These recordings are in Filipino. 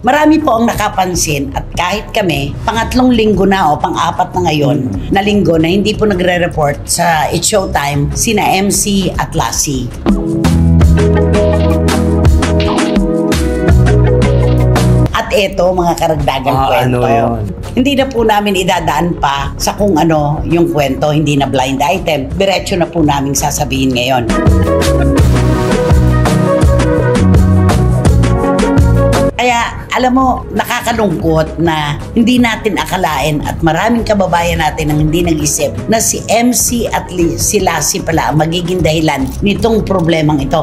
Marami po ang nakapansin at kahit kami, pangatlong linggo na o pang-apat na ngayon na linggo na hindi po nagre-report sa It's Showtime sina MC at Lassie. At eto mga karagdagang kwento. Hindi na po namin idadaan pa sa kung ano yung kwento, hindi na blind item. Diretso na po namin sasabihin ngayon. Kaya alam mo, nakakalungkot na hindi natin akalain at maraming kababayan natin ang hindi nag-isip na si MC at si Lassie pala ang magiging dahilan nitong problemang ito.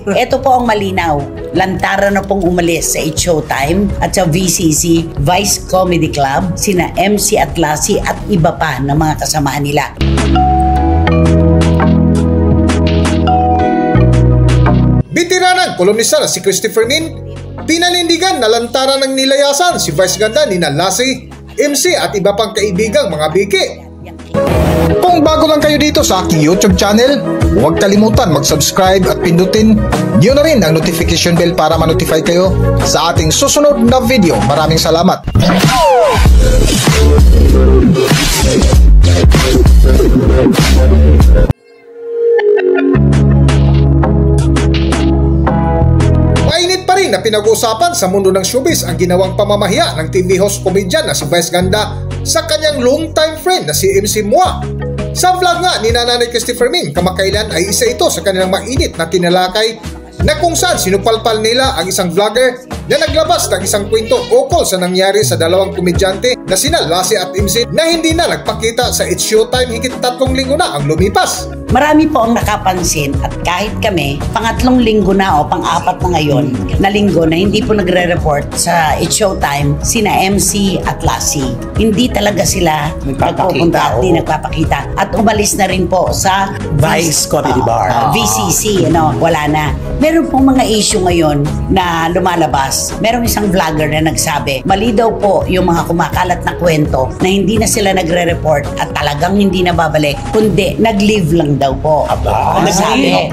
Ito po ang malinaw. Lantaran na pong umalis sa It's Showtime at sa VCC, Vice Comedy Club, sina MC at Lassie at iba pa na mga kasamaan nila. Bitiranang kolumnista na si Christopher Min, pinanindigan na lantaran ng nilayasan si Vice Ganda ni Lassie, MC at iba pang kaibigang mga biki. Kung bago lang kayo dito sa aking YouTube channel, huwag kalimutan mag-subscribe at pindutin niyo na rin ang notification bell para ma-notify kayo sa ating susunod na video. Maraming salamat! Mainit pa rin na pinag-uusapan sa mundo ng showbiz ang ginawang pamamahiya ng TV host comedian na si Vice Ganda sa kanyang long-time friend na si MC Mua. Sa vlog nga ni Nanay Christopher Min kamakailan ay isa ito sa kanilang mainit na tinalakay na kung saan sinupalpal nila ang isang vlogger na naglabas ng isang kwento ukol sa nangyari sa dalawang komedyante na sina Lassie at MC na hindi na nagpakita sa It's Showtime higit 3 linggo na ang lumipas. Marami po ang nakapansin at kahit kami, pangatlong linggo na o pang-apat na ngayon na linggo na hindi po nagre-report sa It's Showtime sina MC at Lassie. Hindi talaga sila nagpupunta at di nagpapakita. At umalis na rin po sa Vice Comedy Bar. VCC, wala na. Meron pong mga issue ngayon na lumalabas. Merong isang vlogger na nagsabi, mali daw po yung mga kumakalat na kwento na hindi na sila nagre-report at talagang hindi na babalik, kundi nag-live lang daw po. Aba, nag-live.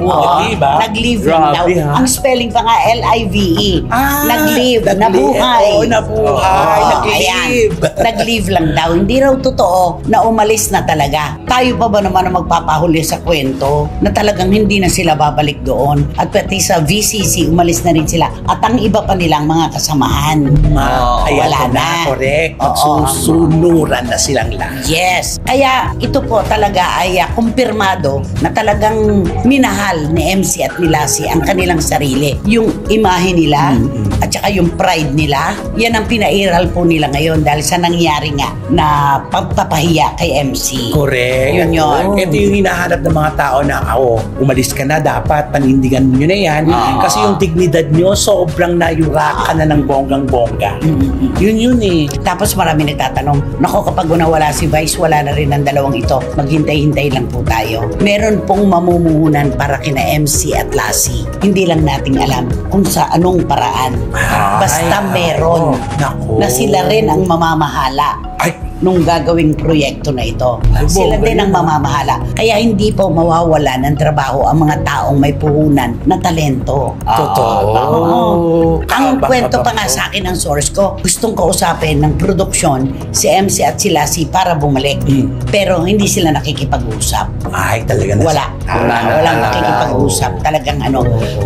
Nag-live lang daw. Ang spelling pa nga, L-I-V-E. Nag-live, nabuhay. Oo, nabuhay. Nag-live. Nag-live lang daw. Hindi raw totoo na umalis na talaga. Tayo pa ba naman ang magpapahuli sa kwento na talagang hindi na sila babalik doon? At pati sa VCC, umalis na rin sila. At ang iba pa nilang mga kasamahan. Wala na. Correct. Magsusunuran na silang lahat. Yes. Kaya ito po talaga ay kumpirmado na talagang minahal ni MC at ni Lassie ang kanilang sarili. Yung imahe nila at saka yung pride nila, yan ang pinairal po nila ngayon dahil sa nangyari nga na pagpapahiya kay MC. Correct. Yun yun. Ito yung hinahanap ng mga tao na, umalis ka na, dapat panindigan nyo na yan. Kasi yung dignidad nyo, sobrang nayurakan na ng bonggang-bongga. Yun eh. Tapos marami nagtatanong, nako kapag nawala si Vice, wala na rin ang dalawang ito. Maghintay-hintay lang po tayo. Meron pong mamumuhunan para kina MC at Lassie. Hindi lang nating alam kung sa anong paraan. Basta meron na sila rin ang mamamahala nung gagawing proyekto na ito. Sila din ang mamamahala. Kaya hindi po mawawala ng trabaho ang mga taong may puhunan na talento. Totoo. Ang kwento pa nga sa akin ang source ko, gustong kausapin ng produksyon si MC at si Lassie para bumalik. Pero hindi sila nakikipag-usap. Ay, talaga na. Walang nakikipag-usap. Talagang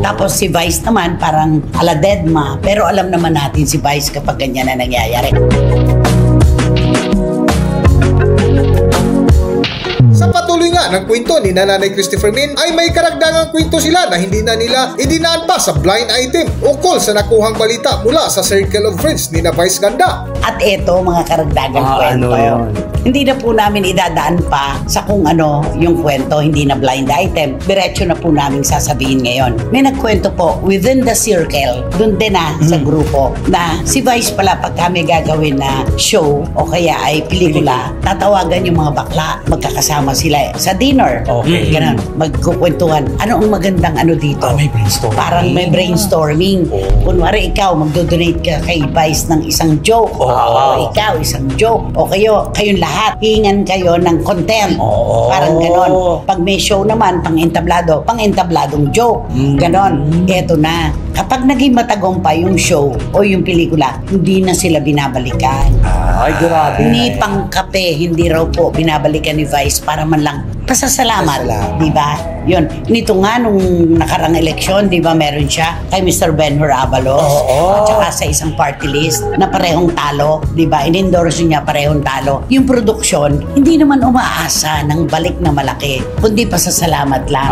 Tapos si Vice naman parang ala deadma. Pero alam naman natin si Vice kapag ganyan na nangyayari. Sa patuloy nga ng kwento ni Nanay Christopher Min ay may karagdagang kwento sila na hindi na nila idinaan pa sa blind item ukol sa nakuhang balita mula sa circle of friends ni Vice Ganda. At eto mga karagdagang kwento. Hindi na po namin idadaan pa sa kung ano yung kwento, hindi na blind item. Diretso na po namin sasabihin ngayon. May nagkwento po within the circle, dun din sa grupo, na si Vice pala pag kami gagawin na show o kaya ay pelikula, tatawagan yung mga bakla, magkakasama sila sa dinner. Ganun, magkukwentuhan. Ano ang magandang dito? May brainstorming. Parang may brainstorming. Kunwari ikaw, magdodonate ka kay Vice ng isang joke. O ikaw, isang joke. O kayong lahat lahat. Hingan kayo ng content. Oo. Parang ganon. Pag may show naman, pang-entabladong joke. Ganon. Eto na. Kapag naging matagumpay yung show o yung pelikula, hindi na sila binabalikan. Ay, grabe. Ni pangkape, hindi raw po binabalikan ni Vice para man lang pasasalamat, di ba? Yun. Nito nga nung nakarang eleksyon, di ba, meron siya kay Mr. Benhur Avalos at saka sa isang party list na parehong talo, di ba? In-endorse niya parehong talo. Yung produksyon, hindi naman umaasa ng balik na malaki, kundi pasasalamat lang.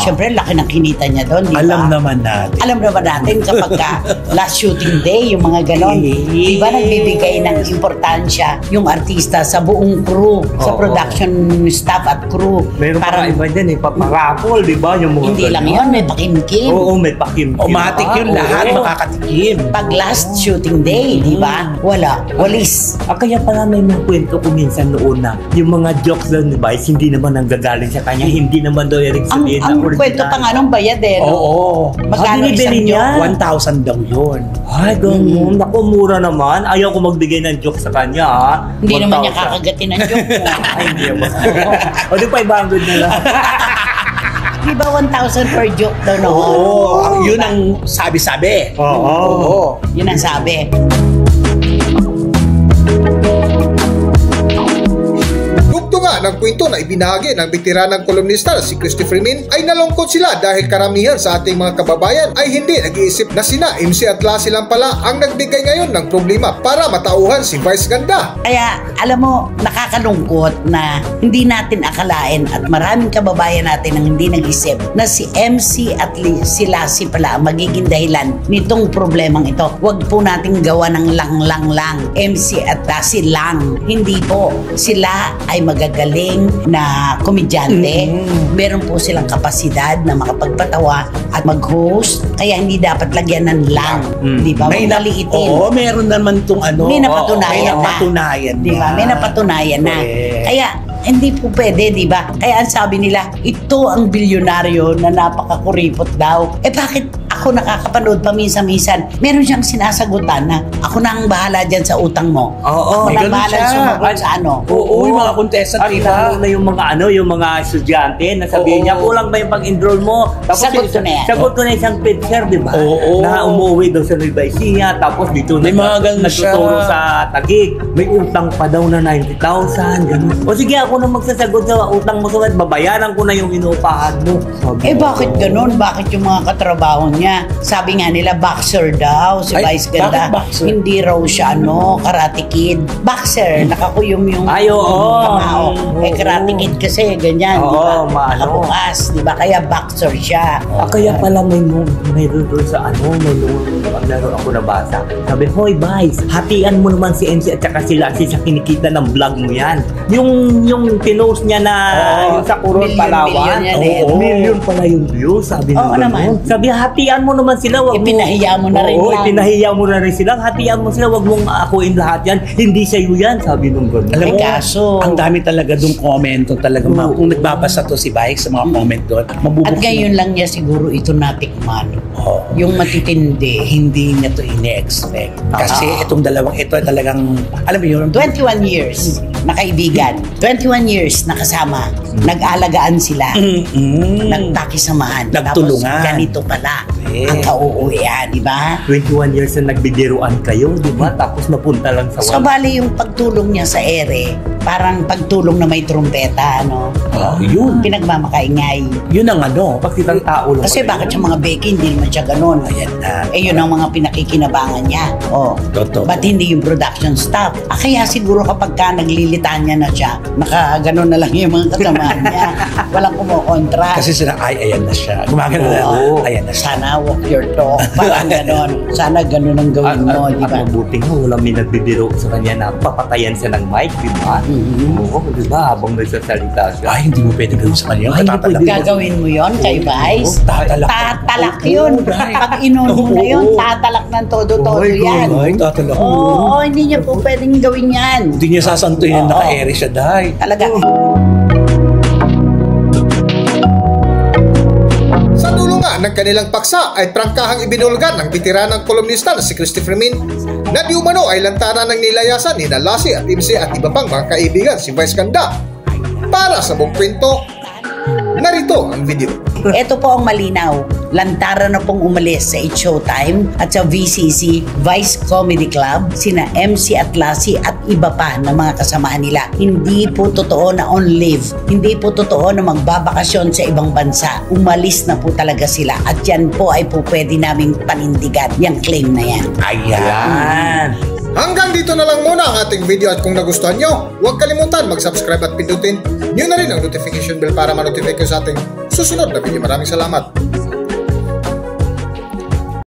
Siyempre, laki ng kinita niya doon, di ba? Alam naman natin Kapag ka last shooting day, yung mga ganon, di ba, nagbibigay ng importansya yung artista sa buong crew, sa production staff at crew. Meron pa iba dyan paparapol, di ba? Yung mga hindi lang yun, may pakimkim. Oo, may pakimkim. Automatic yun, lahat makakatikim. Pag last shooting day, di ba? Walis. Kaya pala may mga kwento ko minsan noon na yung mga jokes daw ni Vice, hindi naman nanggagaling sa kanya, hindi naman daw yung sabihin na Ang original. kwento pa nga nung bayad eh. No? Oo. Magkano isang joke? 1,000 daw yun. Ay, ganun. Naku, mura naman. Ayaw ko magbigay ng joke sa kanya, ha? Hindi naman niya 1,000. kakagatin ng joke mo. Ay, hindi naman. O, di 500 na lang. Di ba 1,000 per joke daw noon? Oo. Yun ang sabi-sabi. Oo. Yun ang sabi. Nga ng kwento na ibinahagi ng veteranang kolumnista na si Christopher Min ay nalungkot sila dahil karamihan sa ating mga kababayan ay hindi nag-iisip na sina MC at Lassie lang pala ang nagbigay ngayon ng problema para matauhan si Vice Ganda. Kaya alam mo, nakakalungkot na hindi natin akalain at maraming kababayan natin ang hindi nag-isip na si MC at si Lassie pala ang magiging dahilan nitong problemang ito. Huwag po nating gawa ng lang. MC at Lassie lang. Hindi po. Sila ay magagaling na komedyante. Meron po silang kapasidad na makapagpatawa at mag-host. Kaya hindi dapat lagyan ng lang. Di ba? May maliitin. Oo, meron naman itong ano. May napatunayan na. Di ba? May napatunayan na. Correct. Kaya hindi po pwede, di ba? Kaya ang sabi nila, ito ang bilyonaryo na napakakuripot daw. Bakit ako nakakapanood paminsan-minsan? Meron siyang sinasagutan na ako na ang bahala dyan sa utang mo. Oo, ako na ang bahala sumagot sa ano. Oo, yung mga contestant, At diba? lalo na yung mga yung mga estudyante na sabihin niya, kulang ba yung pag-enroll mo? Tapos Sagot ko na yan. Sagot ko na isang picture, di ba? Oo. Na umuwi daw sa Nueva Ecija, tapos dito May mga ganun siya. nagtuturo sa Taguig. May utang pa daw na 90,000, ganun. O sige, ako na magsasagot sa utang mo sa babayaran ko na yung inuupahan mo. Sabi Bakit ganun? Bakit yung mga katrabaho niya? Sabi nga nila, boxer daw. Si Ay, Vice Ganda. bakit boxer? Hindi raw siya, Karate Kid. Boxer. Nakakuyom yung Ay, oo. kamao. Karate Kid kasi, ganyan. Oo, di ba? maano. Nakabukas. Di ba? Kaya boxer siya. Kaya pala may doon sa may paglaro ako nabasa. Sabi, hoy Vice, hatian mo naman si MC at saka si Lassie sa kinikita ng vlog mo yan. Yung pinost niya na yung sa Coron, Palawan. Million yan eh. Million pala yung views, sabi Oo nila. naman. Sabi, hatian mo naman sila. Wag Ipinahiya mo na rin Oo, yan. ipinahiya mo na rin sila. Hatian mo sila, wag mong akuin lahat yan. Hindi sa'yo yan, sabi nung gano'n. Alam mo, kaso, ang dami talaga doon komento talaga. Kung nagbabasa to si Bike sa mga comment doon, at ngayon lang niya siguro ito natikman. Oo. Yung matitindi. Hindi niya to ine-expect. Kasi itong dalawang ito ay talagang, alam mo yun, 21 years na kaibigan. 21 years na kasama. Nag-alagaan sila. Nagtakisamahan. Nagtulungan. Tapos ganito pala ang kauuwian, di ba? 21 years na nagbibiruan kayo, di ba? Tapos napunta lang sa So, bali yung pagtulong niya sa ere, parang pagtulong na may trumpeta, ano? Yun. Pinagmamakaingay. Yun ang ano. Pakitang tao lang. Kasi bakit yung mga Becky, hindi naman siya ganun. Ayan na. Yun ang mga pinakikinabangan niya. Totoo. Ba't hindi yung production staff? Kaya siguro kapag ka naglilitanya na siya, nakaganon na lang yung mga kasamahan niya. Walang kumukontra. Kasi sila, ayan na siya. Gumagano na. Ayan na siya. Sana walk your talk. Parang ganon. Sana ganon ang gawin mo, di ba? At mabuti nga, walang may nagbibiro sa kanya na papatayan siya ng mic, di ba? Oo, di ba? Habang nagsasalita siya. Ay, hindi mo pwede gawin sa kanya. Ay, hindi Tatalak. pwede. Gagawin mo yon kay Vice? Tatalak. Tatalak yun. Pag inuno na yun, tatalak ng todo-todo yan. Ay, tatalak. Oo, hindi niya po pwedeng gawin yan. Hindi niya sasantuin na naka-ere siya, dahi. Talaga. Sa dulo nga ng kanilang paksa ay prangkahang ibinulgar ng veteranang kolumnista na si Christopher Min na di umano ay lantaran ng nilayasan ni Lassie at MC at iba pang mga kaibigan si Vice Ganda. Para sa buong kwento, narito ang video. Ito po ang malinaw. Lantaran na pong umalis sa It's Showtime at sa VCC Vice Comedy Club sina MC at Lassie at iba pa ng mga kasamaan nila. Hindi po totoo na on leave. Hindi po totoo na magbabakasyon sa ibang bansa. Umalis na po talaga sila at yan po ay po pwede naming panindigan yung claim na yan. Ayan. Hanggang dito na lang muna ang ating video at kung nagustuhan nyo, huwag kalimutan mag-subscribe at pindutin nyo na rin ang notification bell para ma-notify kayo sa ating susunod na video. Maraming salamat.